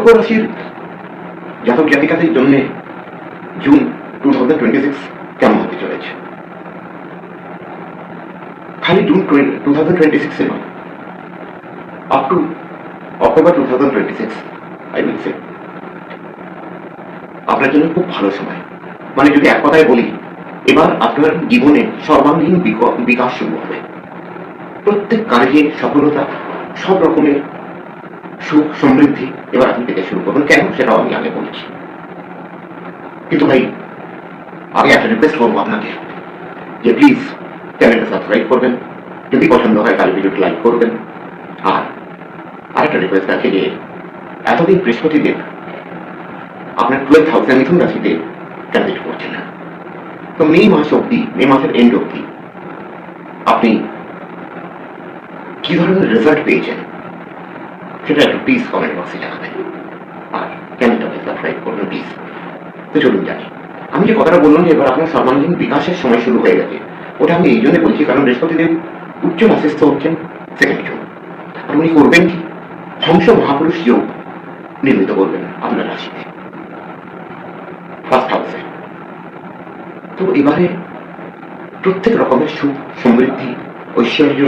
কর্কট রাশির জাতক জাতিকাদের জন্য জুন 2026 কেমন হতে চলেছে? খালি জুন 2026 নয়, up to October 2026 I will say আপনার জন্য খুব ভালো সময়। মানে যদি এক কথায় বলি, এবার আপনার জীবনে সর্বাঙ্গীন বিকাশ শুরু হবে। প্রত্যেক কাজে সফলতা, সব রকমের সুখ সমৃদ্ধি এবার আপনি পেতে শুরু করবেন। কেন সেটাও আমি আগে বলছি, কিন্তু ভাই আগে একটা রিকোয়েস্ট করবো আপনাকে যে প্লিজ চ্যানেলটা সাবস্ক্রাইব করবেন, যদি পছন্দ হয় তাহলে ভিডিওটি লাইক করবেন। আর আরেকটা রিকোয়েস্ট আছে যে এতদিন বৃহস্পতিদেব আপনার 12th হাউসে মিথুন রাশিতে ট্রানজিট করছেন না, তো মে মাস অব্দি, মে মাসের এন্ড অব্দি আপনি কি ধরনের রেজাল্ট পেয়েছেন সেটা একটু প্লিজ কমেন্ট বক্সে জানাবেন, আর চ্যানেলটাকে সাবস্ক্রাইব করবেন প্লিজ। তো চলুন জানি, আমি যে কথাটা বললাম যে এবার আপনার সর্বাঙ্গীন বিকাশের সময় শুরু হয়ে গেছে, ওটা আমি এই জন্য বলছি কারণ বৃহস্পতিদেব উচ্চ রাশিস্থ হচ্ছেন 2nd জুন, আর উনি করবেন কি হংস মহাপুরুষ যোগ নির্মিত করবেন আপনার রাশিতে 1st হাউসে। তো এবারে প্রত্যেক রকমের সুখ সমৃদ্ধি ঐশ্বর্য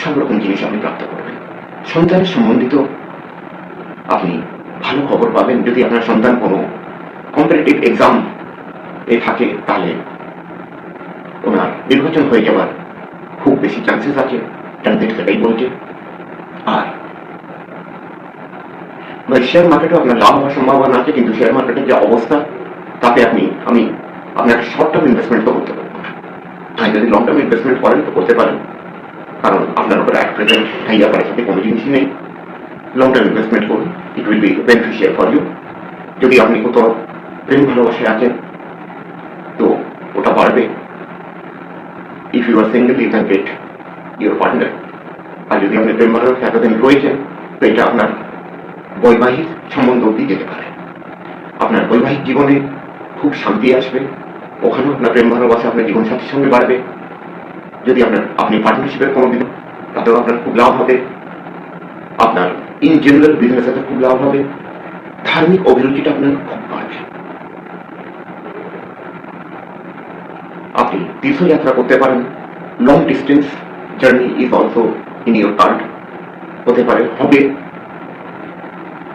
সব রকম জিনিস আপনি প্রাপ্ত করবেন। সন্তানের সম্বন্ধিত আপনি ভালো খবর পাবেন। যদি আপনার সন্তান কোনো কম্পিটিটিভ এক্সাম এ থাকে তাহলে ওনার নির্বাচন হয়ে যাওয়ার খুব বেশি চান্সেস আছে, ট্রানজিট সেটাই বলছে। আর শেয়ার মার্কেটে আপনার লাভ হওয়ার সম্ভাবনা আছে, কিন্তু শেয়ার মার্কেটের যে অবস্থা তাতে আমি আপনার শর্ট টার্ম ইনভেস্টমেন্ট তো করতে পারবো না। হ্যাঁ, যদি লং টার্ম ইনভেস্টমেন্ট করেন তো করতে পারেন, কারণ আপনার উপরে এক প্রেজেন্ট আপনার সাথে কোনো জিনিসই নেই। লং টার্ম ইনভেস্টমেন্ট করুন, it will be beneficial for you. যদি আপনি কোথাও প্রেম ভালোবাসায় আছেন তো ওটা বাড়বে। If you are single you can get your partner. আর যদি আপনি প্রেম ভালোবাসা এতদিন রয়েছেন তো এটা আপনার বৈবাহিক সম্বন্ধ অব্দি যেতে পারে। আপনার বৈবাহিক জীবনে খুব শান্তি আসবে, ওখানেও আপনার প্রেম ভালোবাসা আপনার জীবনসাথীর সঙ্গে বাড়বে। যদি আপনি পার্টনারশিপের কোনো দিন, তাতেও আপনার খুব লাভ হবে। আপনার ইন জেনারেল বিজনেসে খুব লাভ হবে। ধার্মিক অভিরুচিটা আপনার খুব বাড়বে। আপনি তীর্থযাত্রা করতে পারেন। Long distance journey is also in your card, হতে পারে, হবে।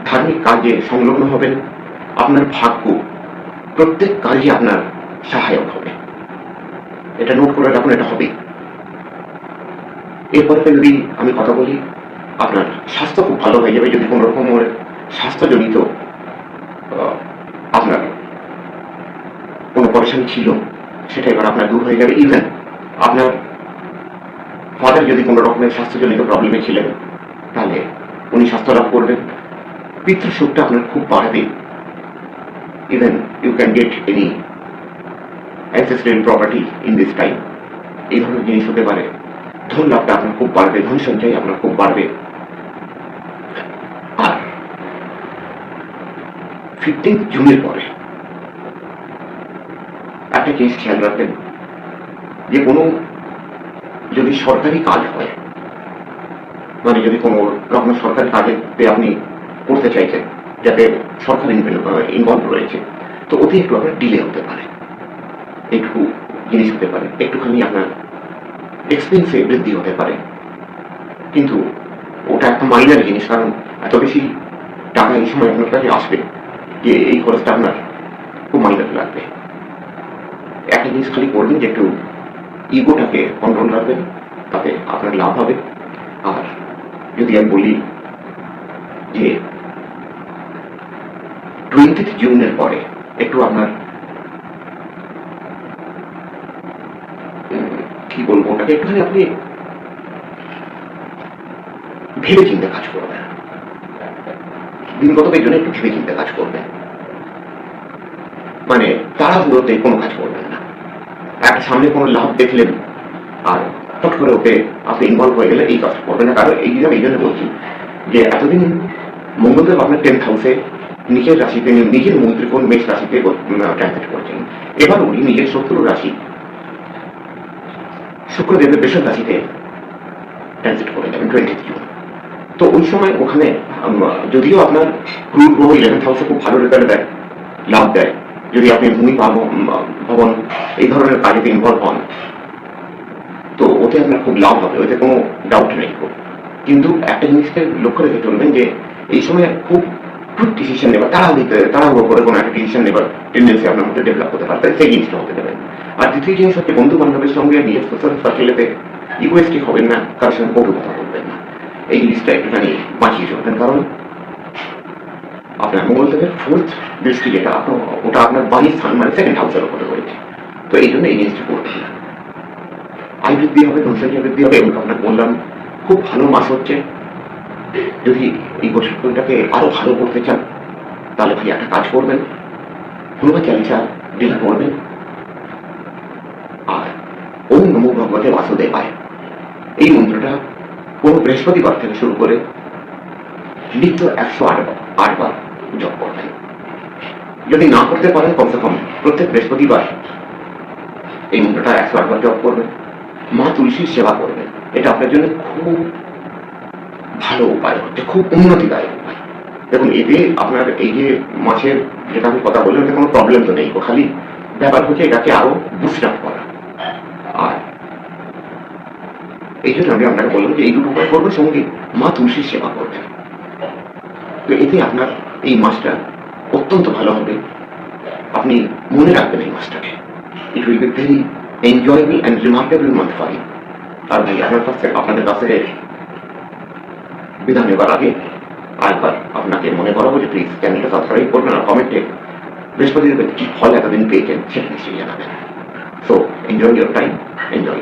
ধার্মিক কাজে সংলগ্ন হবেন। আপনার ভাগ্য প্রত্যেক কাজে আপনার সহায়ক হবে, এটা নোট করে রাখুন, এটা হবে। এরপরে যদি আমি কথা বলি, আপনার স্বাস্থ্য খুব ভালো হয়ে যাবে। যদি কোনো রকমের স্বাস্থ্যজনিত আপনার কোনো পরেশানি ছিল সেটা এবার আপনার দূর হয়ে যাবে। ইভেন আপনার ফাদার যদি কোনো রকমের স্বাস্থ্যজনিত প্রবলেমে ছিলেন তাহলে উনি স্বাস্থ্য লাভ করবেন। পিতৃসুখটা আপনার খুব বাড়বে। Even you can get any ancestral property in this time, এই ধরনের জিনিস হতে পারে। ধন লাভটা আপনার খুব বাড়বে, ধন সঞ্চয় আপনার খুব বাড়বে। আর 15 জুনের পরে একটা জিনিস খেয়াল রাখবেন যে কোনো যদি সরকারি কাজ হয়, মানে যদি কোনো রকম সরকারি কাজেতে আপনি করতে চাইছেন যাতে সরকার ইনভলভ রয়েছে, তো ওতে একটু আপনার ডিলে হতে পারে, একটু জিনিস হতে পারে, একটুখানি আপনার এক্সপেন্সে বৃদ্ধি হতে পারে। কিন্তু ওটা একটা মাইনার জিনিস, কারণ এত বেশি টাকা এই সময় আপনার কাছে আসবে যে এই খরচটা আপনার খুব মাইনার লাগবে। একটা জিনিস খালি করবেন যে একটু ইগোটাকে কন্ট্রোল রাখবেন, তাতে আপনার লাভ হবে। আর যদি আমি বলি যে 20 জুনের পরে একটু আপনার কি বলবো, ওটাকে একটুখানি আপনি ভেবে চিন্তে কাজ করবেন। দিনগতকের জন্য একটু ভেবে চিন্তে কাজ করবেন, মানে তাড়াহুড়োতে কোনো কাজ করবেন না। একটা সামনে কোনো লাভ দেখলেন আর হট করে ওকে আপনি ইনভলভ হয়ে গেলে এই কাজটা করবেন না। কারণ এই জন্য বলছি যে এতদিন মঙ্গলদেব আপনার 10th হাউসে নিজের রাশিতে, নিজের মন্ত্রীকোণ মেষ রাশিতে ট্রানজিট করছেন। এবার উনি নিজের শত্রু রাশি শুক্রদেবের বৃষভ রাশিতে ট্রানজিট করে যাবেন 20 জুন। তো ওই সময় ওখানে যদিও আপনার ক্রুড গ্রহ 11th হাউসে খুব ভালো রেজাল্ট দেয়, লাভ দেয়, যদি আপনি ভূমি ভবন এই ধরনের কাজে ইনভলভ হন, তো ওতে আপনার খুব লাভ হবে, ওতে কোনো ডাউট নেই। কিন্তু একটা জিনিসকে লক্ষ্য রেখে চলবেন যে এই সময় খুব কুইক ডিসিশন নেবার, তাড়াহুড়ো করে কোনো একটা ডিসিশন নেবার টেন্ডেন্সি আপনার মধ্যে ডেভেলপ হতে পারে, সেই জিনিসটা হতে দেবেন। আর দ্বিতীয় জিনিস হচ্ছে বন্ধু বান্ধবের সঙ্গে নিজের সোশ্যাল সার্কেলেতে ইগোয়েস্টিক হবেন না, কারোর সঙ্গে কটু কথা বলবেন না, এই জিনিসটা একটুখানি বাঁচিয়ে চলবেন। কারণ আপনার মঙ্গল থেকে 4th দৃষ্টি যেটা ওটা আপনার বাড়ির স্থান মানে 2nd হাউসের উপরে রয়েছে, তো এই জন্য এই জিনিসটা করবেন না। আয় বৃদ্ধি হবে, ধনসংখ্যা বৃদ্ধি হবে, এবং আপনাকে বললাম খুব ভালো মাস হচ্ছে। যদি এই বছরটাকে আরো ভালো করতে চান তাহলে ভাই একটা কাজ করবেন, হনুমান চালিসা ডেলি পড়বেন, আর ওম নমো ভগবতে বাসুদেবায় এই মন্ত্রটা কোন বৃহস্পতিবার থেকে শুরু করে নিত্য 108 বার জপ করবেন। যদি না করতে পারেন কমসে কম প্রত্যেক বৃহস্পতিবার এই মন্ত্রটা 108 বার জপ করবেন। মা তুলসীর সেবা করবেন, এটা আপনার জন্য খুব ভালো উপায় হচ্ছে, খুব উন্নতিদায়ক উপায়। দেখুন এতে আপনার এই যে মাছের যেটা আমি কথা বললাম, এটা কোনো প্রবলেম তো নেই, খালি ব্যাপার হচ্ছে এটাকে আরো বুস্ট আপ করা। আর এই জন্য আমি আপনাকে বললাম যে এই দুটো উপায় করবেন, সঙ্গে মা তুলসীর সেবা করবেন। তো এতে আপনার এই মাসটা অত্যন্ত ভালো হবে, আপনি মনে রাখবেন এই মাসটাকে। It will be very enjoyable and remarkable month for you. আর ভাই আপনাদের কাছ থেকে বিধান নেবার আগে আরেকবার আপনাকে মনে করাবো যে প্লিজ চ্যানেলটা সাবস্ক্রাইব করবেন, আর কমেন্টে বৃহস্পতিবার কি ফল এতদিন পেয়েছেন সেটা নিশ্চয়ই জানাবেন। So enjoy your time, enjoy